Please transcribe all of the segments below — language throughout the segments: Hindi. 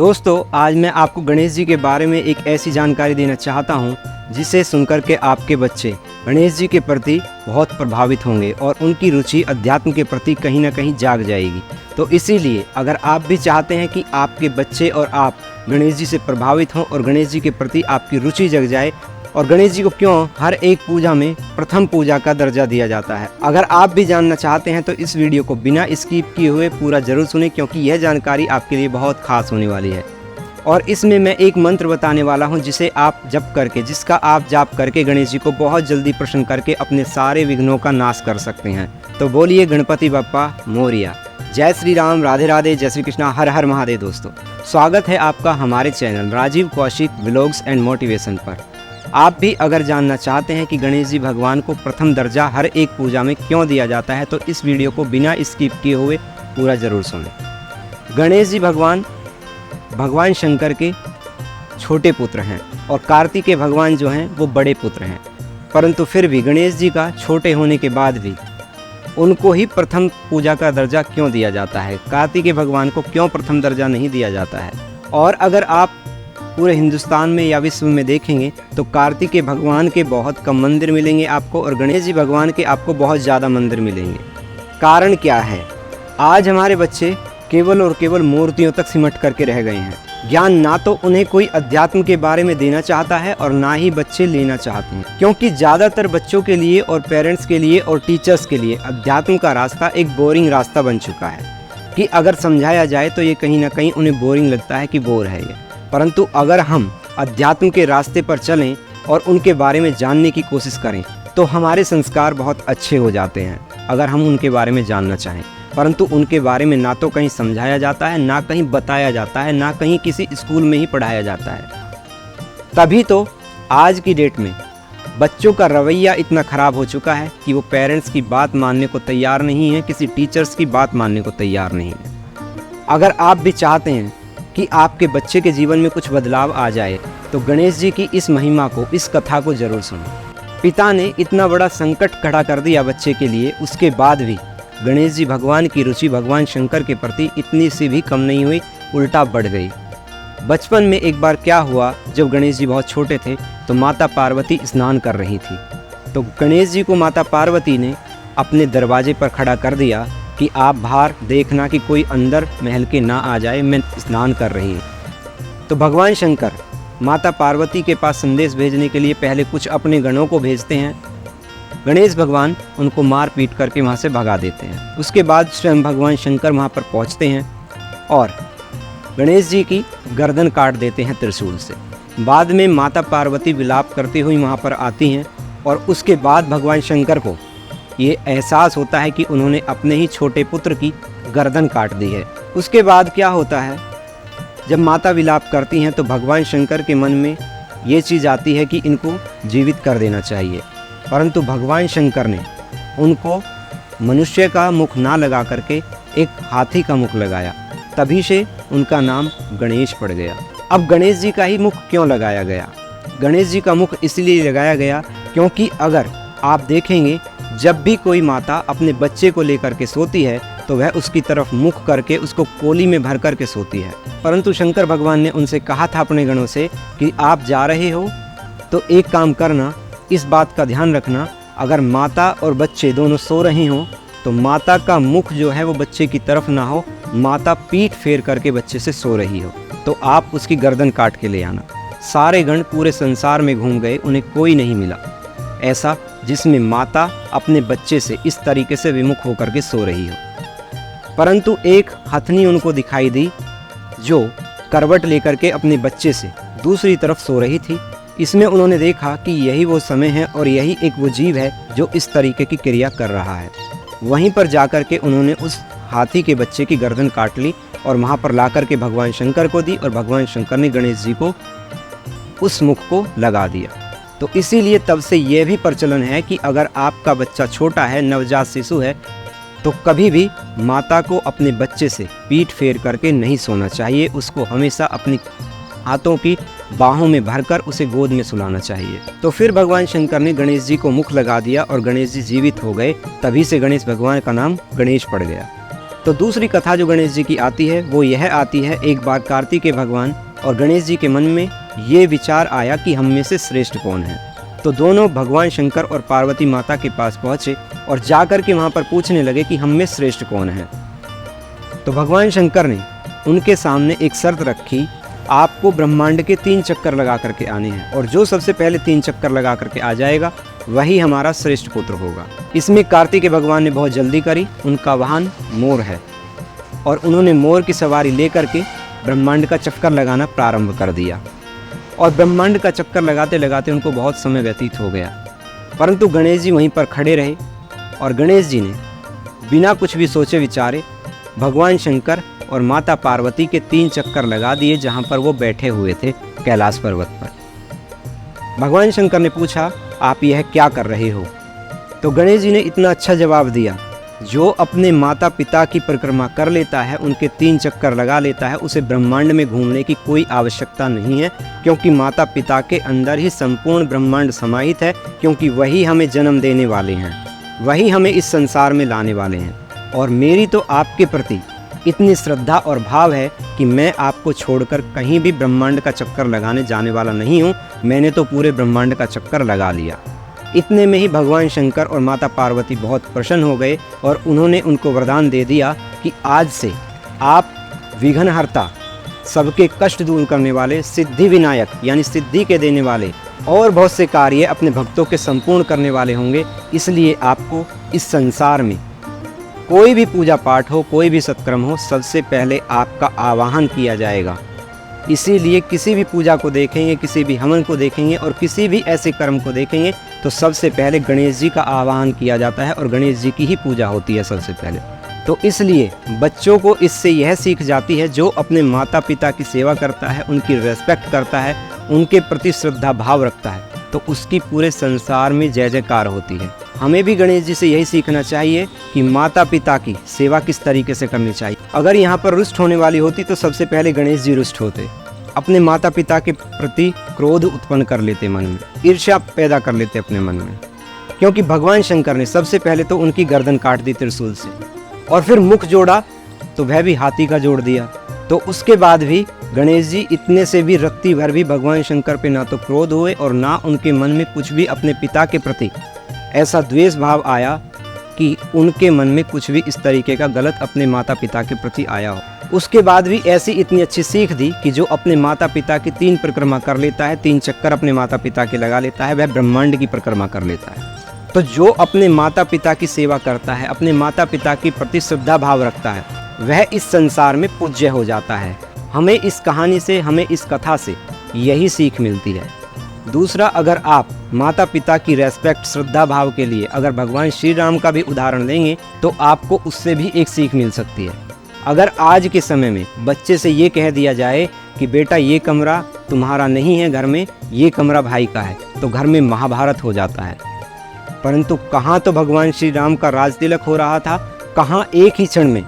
दोस्तों, आज मैं आपको गणेश जी के बारे में एक ऐसी जानकारी देना चाहता हूं जिसे सुनकर के आपके बच्चे गणेश जी के प्रति बहुत प्रभावित होंगे और उनकी रुचि अध्यात्म के प्रति कहीं ना कहीं जाग जाएगी। तो इसीलिए अगर आप भी चाहते हैं कि आपके बच्चे और आप गणेश जी से प्रभावित हों और गणेश जी के प्रति आपकी रुचि जग जाए, और गणेश जी को क्यों हर एक पूजा में प्रथम पूजा का दर्जा दिया जाता है, अगर आप भी जानना चाहते हैं तो इस वीडियो को बिना स्किप किए हुए पूरा जरूर सुनें, क्योंकि यह जानकारी आपके लिए बहुत खास होने वाली है। और इसमें मैं एक मंत्र बताने वाला हूं जिसका आप जाप करके गणेश जी को बहुत जल्दी प्रसन्न करके अपने सारे विघ्नों का नाश कर सकते हैं। तो बोलिए गणपति बप्पा मोरिया। जय श्री राम, राधे राधे, जय श्री कृष्णा, हर हर महादेव। दोस्तों, स्वागत है आपका हमारे channel Rajeev Kaushik vlogs and motivation पर। आप भी अगर जानना चाहते हैं कि गणेश जी भगवान को प्रथम दर्जा हर एक पूजा में क्यों दिया जाता है, तो इस वीडियो को बिना स्किप किए हुए पूरा जरूर सुनें। गणेश जी भगवान शंकर के छोटे पुत्र हैं और कार्तिकेय भगवान जो हैं वो बड़े पुत्र हैं, परंतु फिर भी गणेश जी का छोटे होने के बाद भी उनको ही प्रथम पूजा का दर्जा क्यों दिया जाता है, कार्तिकेय भगवान को क्यों प्रथम दर्जा नहीं दिया जाता है। और अगर आप पूरे हिंदुस्तान में या विश्व में देखेंगे तो कार्तिकेय भगवान के बहुत कम मंदिर मिलेंगे आपको और गणेश जी भगवान के आपको बहुत ज़्यादा मंदिर मिलेंगे। कारण क्या है? आज हमारे बच्चे केवल और केवल मूर्तियों तक सिमट करके रह गए हैं। ज्ञान ना तो उन्हें कोई अध्यात्म के बारे में देना चाहता है और ना ही बच्चे लेना चाहते हैं, क्योंकि ज़्यादातर बच्चों के लिए और पेरेंट्स के लिए और टीचर्स के लिए अध्यात्म का रास्ता एक बोरिंग रास्ता बन चुका है कि अगर समझाया जाए तो ये कहीं ना कहीं उन्हें बोरिंग लगता है कि बोर है ये। परंतु अगर हम अध्यात्म के रास्ते पर चलें और उनके बारे में जानने की कोशिश करें तो हमारे संस्कार बहुत अच्छे हो जाते हैं, अगर हम उनके बारे में जानना चाहें। परंतु उनके बारे में ना तो कहीं समझाया जाता है, ना कहीं बताया जाता है, ना कहीं किसी स्कूल में ही पढ़ाया जाता है। तभी तो आज की डेट में बच्चों का रवैया इतना ख़राब हो चुका है कि वो पेरेंट्स की बात मानने को तैयार नहीं है, किसी टीचर्स की बात मानने को तैयार नहीं है। अगर आप भी चाहते हैं कि आपके बच्चे के जीवन में कुछ बदलाव आ जाए तो गणेश जी की इस महिमा को, इस कथा को जरूर सुनें। पिता ने इतना बड़ा संकट खड़ा कर दिया बच्चे के लिए, उसके बाद भी गणेश जी भगवान की रुचि भगवान शंकर के प्रति इतनी सी भी कम नहीं हुई, उल्टा बढ़ गई। बचपन में एक बार क्या हुआ, जब गणेश जी बहुत छोटे थे तो माता पार्वती स्नान कर रही थी, तो गणेश जी को माता पार्वती ने अपने दरवाजे पर खड़ा कर दिया कि आप बाहर देखना कि कोई अंदर महल के ना आ जाए, मैं स्नान कर रही हूँ। तो भगवान शंकर माता पार्वती के पास संदेश भेजने के लिए पहले कुछ अपने गणों को भेजते हैं। गणेश भगवान उनको मार पीट करके वहाँ से भगा देते हैं। उसके बाद स्वयं भगवान शंकर वहाँ पर पहुँचते हैं और गणेश जी की गर्दन काट देते हैं त्रिशूल से। बाद में माता पार्वती विलाप करती हुई वहाँ पर आती हैं और उसके बाद भगवान शंकर को ये एहसास होता है कि उन्होंने अपने ही छोटे पुत्र की गर्दन काट दी है। उसके बाद क्या होता है, जब माता विलाप करती हैं तो भगवान शंकर के मन में ये चीज़ आती है कि इनको जीवित कर देना चाहिए, परंतु भगवान शंकर ने उनको मनुष्य का मुख ना लगा करके एक हाथी का मुख लगाया, तभी से उनका नाम गणेश पड़ गया। अब गणेश जी का ही मुख क्यों लगाया गया? गणेश जी का मुख इसलिए लगाया गया क्योंकि अगर आप देखेंगे जब भी कोई माता अपने बच्चे को लेकर के सोती है तो वह उसकी तरफ मुख करके उसको कोली में भर करके सोती है। परंतु शंकर भगवान ने उनसे कहा था अपने गणों से कि आप जा रहे हो तो एक काम करना, इस बात का ध्यान रखना, अगर माता और बच्चे दोनों सो रहे हों तो माता का मुख जो है वो बच्चे की तरफ ना हो, माता पीठ फेर करके बच्चे से सो रही हो, तो आप उसकी गर्दन काट के ले आना। सारे गण पूरे संसार में घूम गए, उन्हें कोई नहीं मिला ऐसा जिसमें माता अपने बच्चे से इस तरीके से विमुख होकर के सो रही हो। परंतु एक हथनी उनको दिखाई दी जो करवट लेकर के अपने बच्चे से दूसरी तरफ सो रही थी। इसमें उन्होंने देखा कि यही वो समय है और यही एक वो जीव है जो इस तरीके की क्रिया कर रहा है। वहीं पर जाकर के उन्होंने उस हाथी के बच्चे की गर्दन काट ली और वहाँ पर ला कर के भगवान शंकर को दी और भगवान शंकर ने गणेश जी को उस मुख को लगा दिया। तो इसीलिए तब से ये भी प्रचलन है कि अगर आपका बच्चा छोटा है, नवजात शिशु है, तो कभी भी माता को अपने बच्चे से पीठ फेर करके नहीं सोना चाहिए, उसको हमेशा अपनी हाथों की बाहों में भरकर उसे गोद में सुलाना चाहिए। तो फिर भगवान शंकर ने गणेश जी को मुख लगा दिया और गणेश जी जीवित हो गए, तभी से गणेश भगवान का नाम गणेश पड़ गया। तो दूसरी कथा जो गणेश जी की आती है वो यह आती है, एक बार कार्तिकेय भगवान और गणेश जी के मन में ये विचार आया कि हम में से श्रेष्ठ कौन है। तो दोनों भगवान शंकर और पार्वती माता के पास पहुँचे और जाकर के वहाँ पर पूछने लगे कि हम में श्रेष्ठ कौन है। तो भगवान शंकर ने उनके सामने एक शर्त रखी, आपको ब्रह्मांड के 3 चक्कर लगा करके आने हैं और जो सबसे पहले 3 चक्कर लगा करके आ जाएगा वही हमारा श्रेष्ठ पुत्र होगा। इसमें कार्तिकेय भगवान ने बहुत जल्दी करी, उनका वाहन मोर है और उन्होंने मोर की सवारी लेकर के ब्रह्मांड का चक्कर लगाना प्रारंभ कर दिया। और ब्रह्मांड का चक्कर लगाते लगाते उनको बहुत समय व्यतीत हो गया, परंतु गणेश जी वहीं पर खड़े रहे और गणेश जी ने बिना कुछ भी सोचे विचारे भगवान शंकर और माता पार्वती के 3 चक्कर लगा दिए जहाँ पर वो बैठे हुए थे कैलाश पर्वत पर। भगवान शंकर ने पूछा, आप यह क्या कर रहे हो? तो गणेश जी ने इतना अच्छा जवाब दिया, जो अपने माता पिता की परिक्रमा कर लेता है, उनके 3 चक्कर लगा लेता है, उसे ब्रह्मांड में घूमने की कोई आवश्यकता नहीं है, क्योंकि माता पिता के अंदर ही संपूर्ण ब्रह्मांड समाहित है, क्योंकि वही हमें जन्म देने वाले हैं, वही हमें इस संसार में लाने वाले हैं। और मेरी तो आपके प्रति इतनी श्रद्धा और भाव है कि मैं आपको छोड़कर कहीं भी ब्रह्मांड का चक्कर लगाने जाने वाला नहीं हूँ। मैंने तो पूरे ब्रह्मांड का चक्कर लगा लिया। इतने में ही भगवान शंकर और माता पार्वती बहुत प्रसन्न हो गए और उन्होंने उनको वरदान दे दिया कि आज से आप विघ्नहर्ता, सबके कष्ट दूर करने वाले, सिद्धि विनायक यानी सिद्धि के देने वाले और बहुत से कार्य अपने भक्तों के संपूर्ण करने वाले होंगे। इसलिए आपको इस संसार में कोई भी पूजा पाठ हो, कोई भी सत्कर्म हो, सबसे पहले आपका आवाहन किया जाएगा। इसीलिए किसी भी पूजा को देखेंगे, किसी भी हवन को देखेंगे और किसी भी ऐसे कर्म को देखेंगे तो सबसे पहले गणेश जी का आवाहन किया जाता है और गणेश जी की ही पूजा होती है सबसे पहले। तो इसलिए बच्चों को इससे यह सीख जाती है, जो अपने माता पिता की सेवा करता है, उनकी रेस्पेक्ट करता है, उनके प्रति श्रद्धा भाव रखता है, तो उसकी पूरे संसार में जय जयकार होती है। हमें भी गणेश जी से यही सीखना चाहिए कि माता पिता की सेवा किस तरीके से करनी चाहिए। अगर यहाँ पर रुष्ट होने वाली होती तो सबसे पहले गणेश जी रुष्ट होते, अपने माता पिता के प्रति क्रोध उत्पन्न कर लेते, मन में ईर्ष्या पैदा कर लेते अपने मन में, क्योंकि भगवान शंकर ने सबसे पहले तो उनकी गर्दन काट दी त्रिशूल से और फिर मुख जोड़ा तो वह भी हाथी का जोड़ दिया। तो उसके बाद भी गणेश जी इतने से भी रत्ती भर भी भगवान शंकर पे ना तो क्रोध हुए और ना उनके मन में कुछ भी अपने पिता के प्रति ऐसा द्वेष भाव आया कि उनके मन में कुछ भी इस तरीके का गलत अपने माता पिता के प्रति आया हो। उसके बाद भी ऐसी इतनी अच्छी सीख दी कि जो अपने माता पिता की 3 परिक्रमा कर लेता है, 3 चक्कर अपने माता पिता के लगा लेता है, वह ब्रह्मांड की परिक्रमा कर लेता है। तो जो अपने माता पिता की सेवा करता है, अपने माता पिता की प्रति श्रद्धा भाव रखता है, वह इस संसार में पूज्य हो जाता है। हमें इस कहानी से, हमें इस कथा से यही सीख मिलती है। दूसरा, अगर आप माता पिता की रेस्पेक्ट, श्रद्धा भाव के लिए अगर भगवान श्री राम का भी उदाहरण लेंगे तो आपको उससे भी एक सीख मिल सकती है। अगर आज के समय में बच्चे से ये कह दिया जाए कि बेटा ये कमरा तुम्हारा नहीं है घर में, ये कमरा भाई का है, तो घर में महाभारत हो जाता है। परंतु कहाँ तो भगवान श्री राम का राज तिलक हो रहा था, कहाँ एक ही क्षण में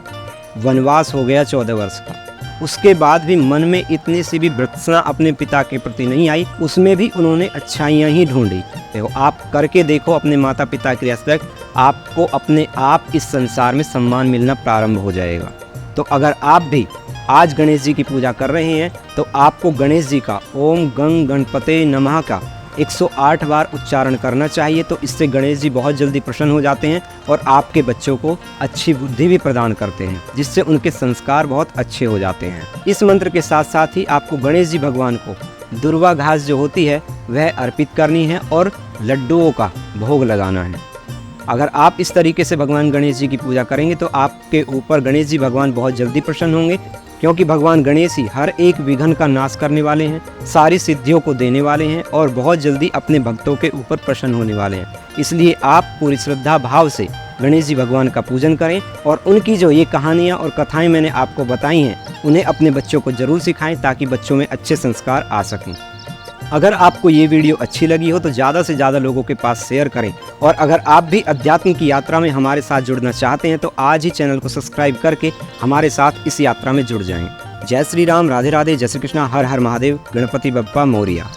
वनवास हो गया 14 वर्ष का। उसके बाद भी मन में इतनी सी भी वृत्सना अपने पिता के प्रति नहीं आई, उसमें भी उन्होंने अच्छाइयाँ ही ढूंढी। देखो, आप करके देखो अपने माता पिता की रेस्पेक्ट, आपको अपने आप इस संसार में सम्मान मिलना प्रारंभ हो जाएगा। तो अगर आप भी आज गणेश जी की पूजा कर रहे हैं तो आपको गणेश जी का ओम गं गणपते नमः का 108 बार उच्चारण करना चाहिए। तो इससे गणेश जी बहुत जल्दी प्रसन्न हो जाते हैं और आपके बच्चों को अच्छी बुद्धि भी प्रदान करते हैं, जिससे उनके संस्कार बहुत अच्छे हो जाते हैं। इस मंत्र के साथ साथ ही आपको गणेश जी भगवान को दुर्वा घास जो होती है वह अर्पित करनी है और लड्डुओं का भोग लगाना है। अगर आप इस तरीके से भगवान गणेश जी की पूजा करेंगे तो आपके ऊपर गणेश जी भगवान बहुत जल्दी प्रसन्न होंगे, क्योंकि भगवान गणेश ही हर एक विघ्न का नाश करने वाले हैं, सारी सिद्धियों को देने वाले हैं और बहुत जल्दी अपने भक्तों के ऊपर प्रसन्न होने वाले हैं। इसलिए आप पूरी श्रद्धा भाव से गणेश जी भगवान का पूजन करें और उनकी जो ये कहानियाँ और कथाएं मैंने आपको बताई हैं उन्हें अपने बच्चों को ज़रूर सिखाएं, ताकि बच्चों में अच्छे संस्कार आ सकें। अगर आपको ये वीडियो अच्छी लगी हो तो ज़्यादा से ज़्यादा लोगों के पास शेयर करें, और अगर आप भी अध्यात्म की यात्रा में हमारे साथ जुड़ना चाहते हैं तो आज ही चैनल को सब्सक्राइब करके हमारे साथ इस यात्रा में जुड़ जाएं। जय श्री राम, राधे राधे, जय श्री कृष्णा, हर हर महादेव, गणपति बप्पा मोरिया।